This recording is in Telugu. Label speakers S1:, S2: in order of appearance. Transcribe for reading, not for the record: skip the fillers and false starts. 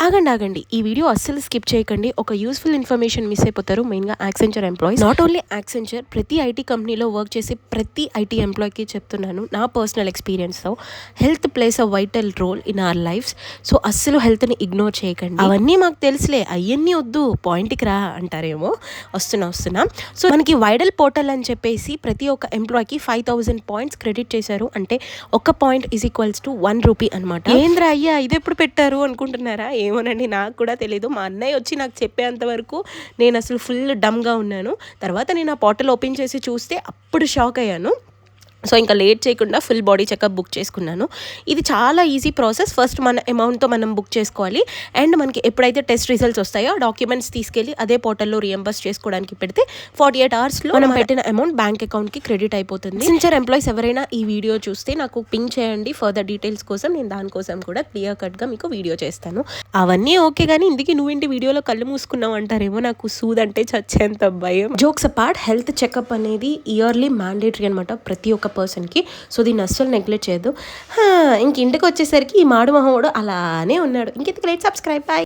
S1: ఆగండి ఆగండి ఈ వీడియో అస్సలు స్కిప్ చేయకండి. ఒక యూస్ఫుల్ ఇన్ఫర్మేషన్ మిస్ అయిపోతారు. మెయిన్గా Accenture employees, not only Accenture, ప్రతి ఐటీ కంపెనీలో వర్క్ చేసే ప్రతి ఐటీ ఎంప్లాయీకి చెప్తున్నాను నా పర్సనల్ ఎక్స్పీరియన్స్తో. Health plays a vital role in our lifes. So అస్సలు హెల్త్ని ఇగ్నోర్ చేయకండి. అవన్నీ మాకు తెలుసులే, అవన్నీ వద్దు, పాయింట్కి రా అంటారేమో. వస్తున్నా. సో మనకి వైడల్ పోర్టల్ అని చెప్పేసి ప్రతి ఒక్క ఎంప్లాయీకి 5000 పాయింట్స్ క్రెడిట్ చేశారు. అంటే ఒక point is equals to 1 rupee అనమాట. ఏంద్రా అయ్యా ఇది ఎప్పుడు పెట్టారు అనుకుంటున్నారా? ఏమోనండి, నాకు కూడా తెలీదు. మా అన్నయ్య వచ్చి నాకు చెప్పేంత వరకు నేను అసలు ఫుల్ డమ్గా ఉన్నాను. తర్వాత నేను ఆ పోర్టల్ ఓపెన్ చేసి చూస్తే అప్పుడు షాక్ అయ్యాను. సో ఇంకా లేట్ చేయకుండా ఫుల్ బాడీ చెకప్ బుక్ చేసుకున్నాను. ఇది చాలా ఈజీ ప్రాసెస్. ఫస్ట్ మన అమౌంట్తో మనం బుక్ చేసుకోవాలి. అండ్ మనకి ఎప్పుడైతే టెస్ట్ రిజల్ట్స్ వస్తాయో డాక్యుమెంట్స్ తీసుకెళ్ళి అదే పోర్టల్లో రియంబర్స్ చేసుకోవడానికి పెడితే 48 అవర్స్లో మనం పెట్టిన అమౌంట్ బ్యాంక్ అకౌంట్కి క్రెడిట్ అయిపోతుంది. సిన్సియర్ ఎంప్లాయీస్ ఎవరైనా ఈ వీడియో చూస్తే నాకు పింక్ చేయండి ఫర్దర్ డీటెయిల్స్ కోసం. నేను దానికోసం కూడా క్లియర్ కట్గా మీకు వీడియో చేస్తాను. అవన్నీ ఓకే, కానీ ఇందుకే నువ్వేంటి వీడియోలో కళ్ళు మూసుకున్నావు అంటారేమో. నాకు సూదంటే చచ్చేంత భయం. జోక్స్ అపార్ట్, హెల్త్ చెకప్ అనేది ఇయర్లీ మ్యాండేటరీ అనమాట ప్రతి ఒక్క పర్సన్కి. సో దీన్ని అస్సలు నెగ్లెక్ట్ చేయొద్దు. ఇంక ఇంటికి వచ్చేసరికి ఈ మాడు మొహోడు అలానే ఉన్నాడు. ఇంకెందుకు లేట్, సబ్స్క్రైబ్. బాయ్.